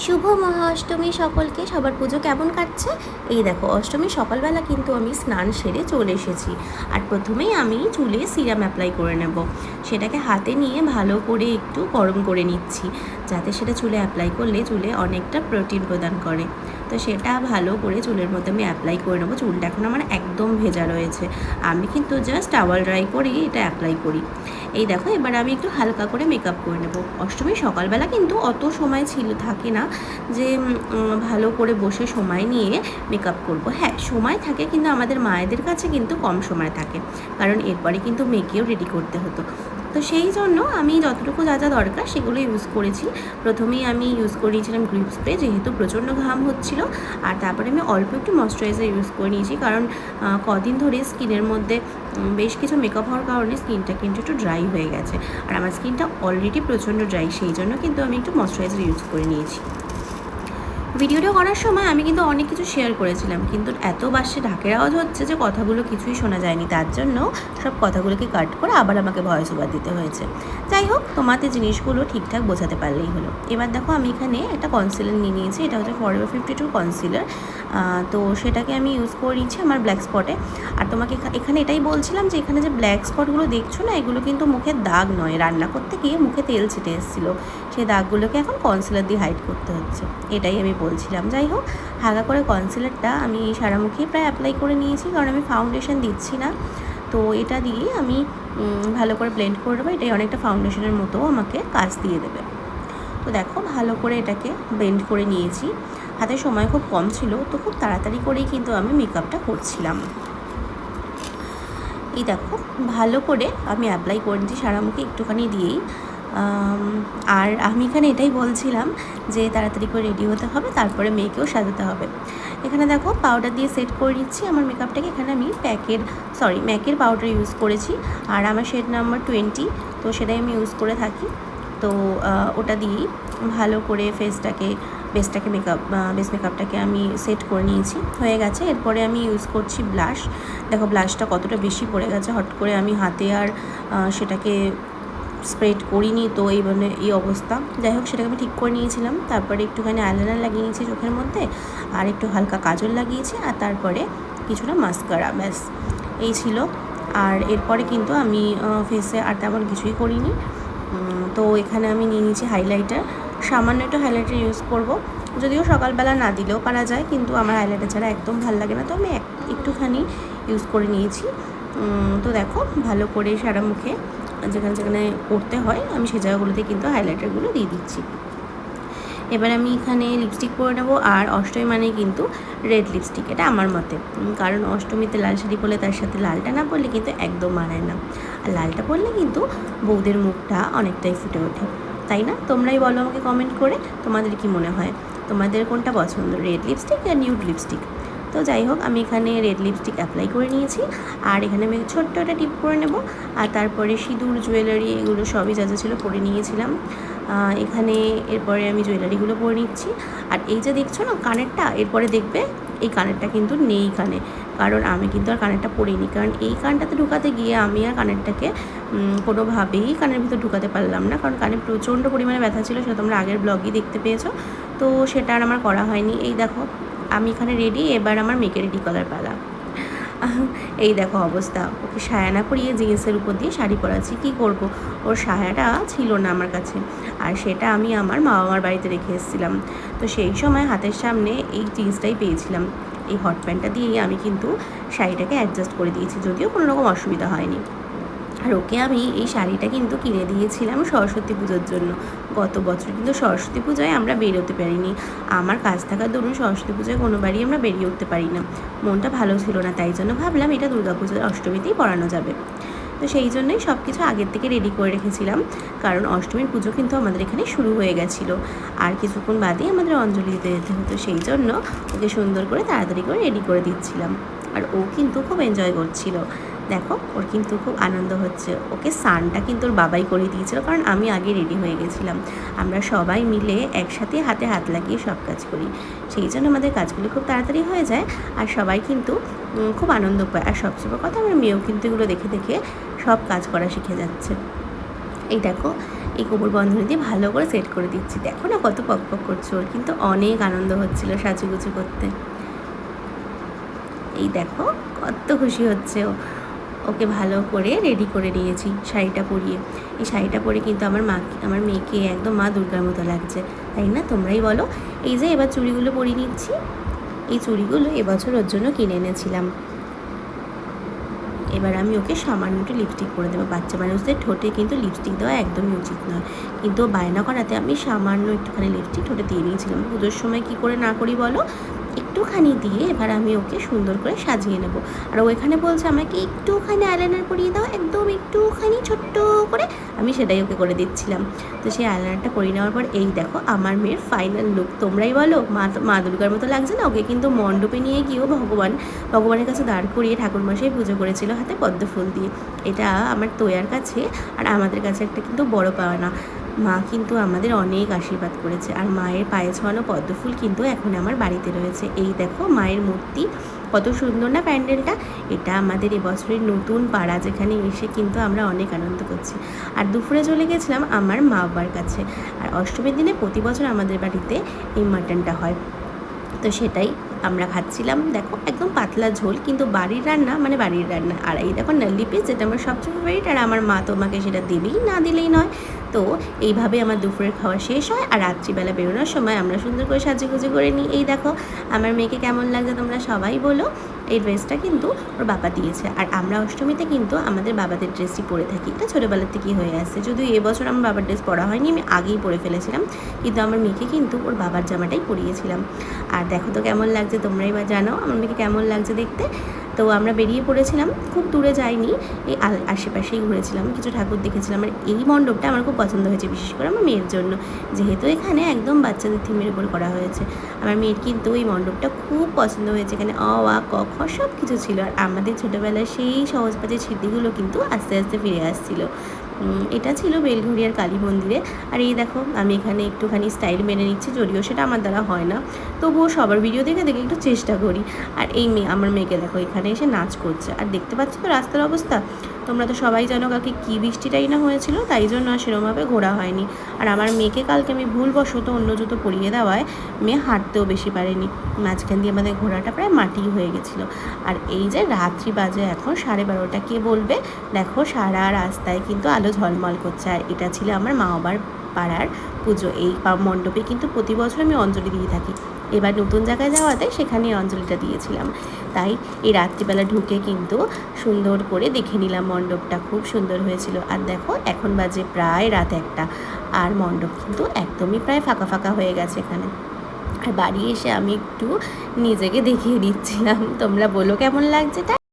শুভ মহা অষ্টমী সকলকে। সবার পুজো কেমন কাটছে? এই দেখো, অষ্টমী সকালবেলা কিন্তু আমি স্নান সেরে চলে এসেছি। আর প্রথমেই আমি চুলে সিরাম অ্যাপ্লাই করে নেব। সেটাকে হাতে নিয়ে ভালো করে একটু গরম করে নিচ্ছি, যাতে সেটা চুলে অ্যাপ্লাই করলে চুলে অনেকটা প্রোটিন প্রদান করে। তো সেটা ভালো করে চুলের মধ্যে আমি অ্যাপ্লাই করে নেবো। চুলটা এখন আমার একদম ভেজা রয়েছে, আমি কিন্তু জাস্ট টাওয়াল ড্রাই করেই এটা অ্যাপ্লাই করি। এই দেখো, এবার আমি একটু হালকা করে মেকআপ করে নেব। অষ্টমীর সকালবেলা কিন্তু অত সময় থাকে না যে ভালো করে বসে সময় নিয়ে মেকআপ করব। হ্যাঁ, সময় থাকে, কিন্তু আমাদের মায়েদের কাছে কিন্তু কম সময় থাকে, কারণ এরপরে কিন্তু মেয়েকেও রেডি করতে হতো। তো সেই জন্য আমি যতটুকু যা যা দরকার সেগুলো ইউজ করেছি। প্রথমেই আমি ইউজ করে নিয়েছিলাম গ্রিপ স্প্রে, যেহেতু প্রচণ্ড ঘাম হচ্ছিল। আর তারপরে আমি অল্প একটু ময়শ্চারাইজার ইউজ করে নিয়েছি, কারণ কদিন ধরে স্কিনের মধ্যে বেশ কিছু মেকআপ হওয়ার কারণে স্কিনটা কিন্তু একটু ড্রাই হয়ে গেছে। আর আমার স্কিনটা অলরেডি প্রচণ্ড ড্রাই, সেই জন্য কিন্তু আমি একটু ময়শ্চারাইজার ইউজ করে নিয়েছি। ভিডিওটা করার সময় আমি কিন্তু অনেক কিছু শেয়ার করেছিলাম, কিন্তু এত বাসে ঢাকের আওয়াজ হচ্ছে যে কথাগুলো কিছুই শোনা যায়নি। তার জন্য সব কথাগুলোকে কাট করে আবার আমাকে ভয়েস ওভার দিতে হয়েছে। যাই হোক, তোমাদের জিনিসগুলো ঠিকঠাক বোঝাতে পারলেই হলো। এবার দেখো, আমি এখানে একটা কনসিলার নিয়ে নিয়েছি। এটা হচ্ছে ফরএভার 52 কনসিলার। তো সেটাকে আমি ইউজ করে নিচ্ছি আমার ব্ল্যাক স্পটে। আর তোমাকে এখানে এটাই বলছিলাম যে এখানে যে ব্ল্যাক স্পটগুলো দেখছো না, এগুলো কিন্তু মুখের দাগ নয়। রান্না করতে গিয়ে মুখে তেল ছিটে এসেছিলো, সেই দাগগুলোকে এখন কনসিলার দিয়ে হাইড করতে হচ্ছে, এটাই আমি বলছিলাম। যাই হোক, হালকা করে কনসিলারটা আমি সারা মুখে প্রায় অ্যাপ্লাই করে নিয়েছি, কারণ আমি ফাউন্ডেশন দিচ্ছি না। তো এটা দিয়ে আমি ভালো করে ব্লেন্ড করে দেবো। এটাই অনেকটা ফাউন্ডেশনের মতো আমাকে কাজ দিয়ে দেবে। তো দেখো, ভালো করে এটাকে ব্লেন্ড করে নিয়েছি। হাতে সময় খুব কম ছিল, তো খুব তাড়াতাড়ি করেই কিন্তু আমি মেকআপটা করছিলাম। এই দেখো, ভালো করে আমি অ্যাপ্লাই করে নিচ্ছি সারা মুখে একটুখানি দিয়েই। আর আমি এখানে এটাই বলছিলাম যে তাড়াতাড়ি করে রেডি হতে হবে, তারপরে মেয়েকেও সাজাতে হবে। এখানে দেখো, পাউডার দিয়ে সেট করে নিচ্ছি আমার মেকআপটাকে। এখানে আমি ম্যাকের পাউডার ইউজ করেছি, আর আমার শেড নাম্বার 20, তো সেটাই আমি ইউজ করে থাকি। তো ওটা দিয়েই ভালো করে বেস মেকআপটাকে আমি সেট করে নিয়েছি, হয়ে গেছে। এরপরে আমি ইউজ করছি ব্লাশ। দেখো, ব্লাশটা কতটা বেশি পড়ে গেছে, হট করে আমি হাতে আর সেটাকে স্প্রেড করিনি, তো এই অবস্থা। যাই হোক, সেটাকে আমি ঠিক করে নিয়েছিলাম। তারপরে একটুখানি আইলাইনার লাগিয়ে নিয়েছি চোখের মধ্যে, আর একটু হালকা কাজল লাগিয়েছি, আর তারপরে কিছুটা মাস্কারা, ব্যাস এই ছিল। আর এরপরে কিন্তু আমি ফেসে আর তেমন কিছুই করিনি। তো এখানে আমি নিয়ে নিয়েছি হাইলাইটার। সামান্য একটু হাইলাইটার ইউজ করব, যদিও সকালবেলা না দিলেও পারা যায়, কিন্তু আমার হাইলাইটার ছাড়া একদম ভালো লাগে না, তো আমি একটুখানি ইউজ করে নিয়েছি। তো দেখো, ভালো করে সারা মুখে যেখানে যেখানে করতে হয় আমি সেই জায়গাগুলোতে কিন্তু হাইলাইটারগুলো দিয়ে দিচ্ছি। এবার আমি এখানে লিপস্টিক পরে নেবো। আর অষ্টমী মানে কিন্তু রেড লিপস্টিক, এটা আমার মতে, কারণ অষ্টমীতে লাল শাড়ি পরলে তার সাথে লালটা না পরলে কিন্তু একদম মানায় না। আর লালটা পরলে কিন্তু বউদের মুখটা অনেকটাই ফুটে ওঠে, তাই না? তোমরাই বলো আমাকে কমেন্ট করে, তোমাদের কি মনে হয়, তোমাদের কোনটা পছন্দ, রেড লিপস্টিক আর নিউড লিপস্টিক? তো যাই হোক, আমি এখানে রেড লিপস্টিক অ্যাপ্লাই করে নিয়েছি। আর এখানে আমি ছোট্ট একটা টিপ করে নেব। আর তারপরে সিঁদুর, জুয়েলারি, এগুলো সবই যা যা ছিল পরে নিয়েছিলাম। এখানে এরপরে আমি জুয়েলারিগুলো পরে নিচ্ছি। আর এই যে দেখছো না কানেরটা, এরপরে দেখবে এই কানেরটা কিন্তু নেই কানে, কারণ আমি কিন্তু আর কানেরটা পরিনি, কারণ এই কানটাতে ঢুকাতে গিয়ে আমি আর কানেরটাকে কোনোভাবেই কানের ভিতর ঢুকাতে পারলাম না, কারণ কানে প্রচণ্ড পরিমাণে ব্যথা ছিল, সেটা তোমরা আগের ব্লগেই দেখতে পেয়েছো। তো সেটা আর আমার করা হয়নি। এই দেখো, আমি এখানে রেডি। এবার আমার মেয়েকে রেডি করার পালা। এই দেখো অবস্থা, ওকে সায়া না করিয়ে জিন্সের উপর দিয়ে শাড়ি পরাচ্ছি। কী করব, ওর সায়াটা ছিল না আমার কাছে, আর সেটা আমি আমার মা বাবার বাড়িতে রেখে এসেছিলাম। তো সেই সময় হাতের সামনে এই জিন্সটাই পেয়েছিলাম, এই হট প্যান্টটা দিয়েই আমি কিন্তু শাড়িটাকে অ্যাডজাস্ট করে দিয়েছি, যদিও কোনো রকম অসুবিধা হয়নি। আর ওকে আমি এই শাড়িটা কিন্তু কিনে দিয়েছিলাম সরস্বতী পুজোর জন্য। গত বছর কিন্তু সরস্বতী পূজায় আমরা বেরোতে পারিনি, আমার কাজ থাকার দরুন সরস্বতী পুজোয় কোনোবারই আমরা বেরিয়ে উঠতে পারি না, মনটা ভালো ছিল না, তাই জন্য ভাবলাম এটা দুর্গাপুজোর অষ্টমীতেই পরানো যাবে। তো সেই জন্যই সব কিছু আগের থেকে রেডি করে রেখেছিলাম, কারণ অষ্টমীর পুজো কিন্তু আমাদের এখানে শুরু হয়ে গেছিলো, আর কিছুক্ষণ বাদেই আমাদের অঞ্জলি দিতে যেতে হতো। সেই জন্য ওকে সুন্দর করে তাড়াতাড়ি করে রেডি করে দিচ্ছিলাম। আর ও কিন্তু খুব এনজয় করছিল। দেখো, ওর কিন্তু খুব আনন্দ হচ্ছে। ওকে স্নানটা কিন্তু ওর বাবাই করে দিয়েছিল, কারণ আমি আগে রেডি হয়ে গেছিলাম। আমরা সবাই মিলে একসাথে হাতে হাত লাগিয়ে সব কাজ করি, সেই জন্য আমাদের কাজগুলো খুব তাড়াতাড়ি হয়ে যায়, আর সবাই কিন্তু খুব আনন্দ পায়। আর সবচেয়ে বড় কথা, আমার মেয়েও কিন্তু এগুলো দেখে দেখে সব কাজ করা শিখে যাচ্ছে। এই দেখো, এই কোমর বন্ধনী দিয়ে ভালো করে সেট করে দিচ্ছি। দেখো না কত পকপক করছে, ওর কিন্তু অনেক আনন্দ হচ্ছিল সাজুগুজু করতে। এই দেখো কত খুশি হচ্ছে ও। ওকে ভালো করে রেডি করে নিয়েছি শাড়িটা পরিয়ে। এই শাড়িটা পরে কিন্তু আমার মেয়েকে একদম মা দুর্গার মতো লাগছে, তাই না? তোমরাই বলো। এই যে এবার চুড়িগুলো পরিয়ে নিচ্ছি। এই চুড়িগুলো এবছর ওর জন্য কিনে এনেছিলাম। এবার আমি ওকে সামান্য একটু লিপস্টিক করে দেবো। বাচ্চা মানুষদের ঠোঁটে কিন্তু লিপস্টিক দেওয়া একদমই উচিত নয়, কিন্তু বায়না করাতে আমি সামান্য একটুখানি লিপস্টিক ঠোঁটে দিয়ে নিয়েছিলাম। পুজোর সময় কী করে না করি বলো, একটুখানি দিয়ে এবার আমি ওকে সুন্দর করে সাজিয়ে নেব। আর ও এখানে বলছে আমাকে একটুখানি আইলাইনার পরিয়ে দাও, একদম একটুখানি ছোট্ট করে। আমি সেটাই ওকে করে দিচ্ছিলাম। তো সেই আইলাইনারটা পরিয়ে নেওয়ার পর এই দেখো আমার মেয়ের ফাইনাল লুক। তোমরাই বলো, মা দুর্গার মতো লাগছে না ওকে? কিন্তু মণ্ডপে নিয়ে গিয়েও ভগবানের কাছে দাঁড় করিয়ে ঠাকুরমশাই পুজো করেছিল হাতে পদ্ম ফুল দিয়ে। এটা আমার তোয়ার কাছে আর আমাদের কাছে একটা কিন্তু বড় পাওনা। মা কিন্তু আমাদের অনেক আশীর্বাদ করেছে, আর মায়ের পায়ে ছোঁয়ানো পদ্মফুল কিন্তু এখন আমার বাড়িতে রয়েছে। এই দেখো মায়ের মূর্তি, কত সুন্দর না প্যান্ডেলটা। এটা আমাদের এবছরের নতুন পাড়া, যেখানে এসে কিন্তু আমরা অনেক আনন্দ করছি। আর দুপুরে চলে গেছিলাম আমার মা বাবার কাছে। আর অষ্টমীর দিনে প্রতি বছর আমাদের বাড়িতে এই মাটনটা হয়, তো সেটাই আমরা খাচ্ছিলাম। দেখো একদম পাতলা ঝোল, কিন্তু বাড়ির রান্না মানে বাড়ির রান্না। আর এই দেখো নাল্লি পিস, যেটা আমার সবচেয়ে ফেভারিট, আর আমার মা তোমাকে সেটা দেবেই, না দিলেই নয়। তো এইভাবে আমার দুপুরের খাওয়া শেষ হয়, আর রাত্রিবেলা বেরোনোর সময় আমরা সুন্দর করে সাজুগুজু করে নিই। এই দেখো আমার মেয়েকে কেমন লাগছে তোমরা সবাই বলো। এই ড্রেসটা কিন্তু ওর বাবা দিয়েছে, আর আমরা অষ্টমীতে কিন্তু আমাদের বাবাদের ড্রেসই পরে থাকি। এটা ছোটোবেলার থেকেই হয়ে আসছে, যদিও এবছর আমার বাবার ড্রেস পরা হয়নি, আমি আগেই পরে ফেলেছিলাম, কিন্তু আমার মেয়েকে কিন্তু ওর বাবার জামাটাই পরিয়েছিলাম। আর দেখো তো কেমন লাগছে, তোমরাই বা জানো আমার মেয়েকে কেমন লাগছে দেখতে। তো আমরা বেরিয়ে পড়েছিলাম, খুব দূরে যাইনি, এই আশেপাশেই ঘুরেছিলাম, কিছু ঠাকুর দেখেছিলাম। আর এই মণ্ডপটা আমার খুব পছন্দ হয়েছে, বিশেষ করে আমার মেয়ের জন্য, যেহেতু এখানে একদম বাচ্চাদের থিমের উপর করা হয়েছে। আমার মেয়ের কিন্তু এই মণ্ডপটা খুব পছন্দ হয়েছে। এখানে অ আ ক খ সব কিছু ছিল, আর আমাদের ছোটোবেলায় সেই সহজপাঠের স্মৃতিগুলো কিন্তু আস্তে আস্তে ফিরে আসছিলো। এটা ছিল বেলঘড়িয়ার কালী মন্দিরে। আর এই দেখো আমি এখানে একটুখানি স্টাইল মেনে নিচ্ছি, যদিও সেটা আমার দ্বারা হয় না, তবুও সবার ভিডিও দেখে দেখে একটু চেষ্টা করি। আর এই আমার মেয়েকে দেখো এখানে এসে নাচ করছে। আর দেখতে পাচ্ছ তো রাস্তার অবস্থা, তোমরা তো সবাই জানো কালকে কী বৃষ্টিটাই না হয়েছিল, তাই জন্য আর সেরকমভাবে ঘোরা হয়নি। আর আমার মেয়েকে কালকে আমি ভুলবশত অন্য জুতো পরিয়ে দেওয়ায় মেয়ে হাঁটতেও বেশি পারেনি, মাঝখান দিয়ে আমাদের ঘোরাটা প্রায় মাটি হয়ে গেছিলো। আর এই যে রাত্রি বাজে এখন 12:30, কে বলবে, দেখো সারা রাস্তায় কিন্তু আলো ঝলমল করছে। আর এটা ছিল আমার মা বাবার পাড়ার পুজো। এই মণ্ডপে কিন্তু প্রতি বছর আমি অঞ্জলি দিয়ে থাকি, এবার নতুন জায়গায় যাওয়াতে সেখানে অঞ্জলিটা দিয়েছিলাম। তাই এই রাত্রিবেলা ঢুকে কিন্তু সুন্দর করে দেখে নিলাম মণ্ডপটা, খুব সুন্দর হয়েছিল। আর দেখো এখন বাজে প্রায় রাত 1টা, আর মণ্ডপ কিন্তু একদমই প্রায় ফাঁকা ফাঁকা হয়ে গেছে এখানে। আর বাড়ি এসে আমি একটু নিজেকে দেখিয়ে দিচ্ছিলাম, তোমরা বলো কেমন লাগছে এটা।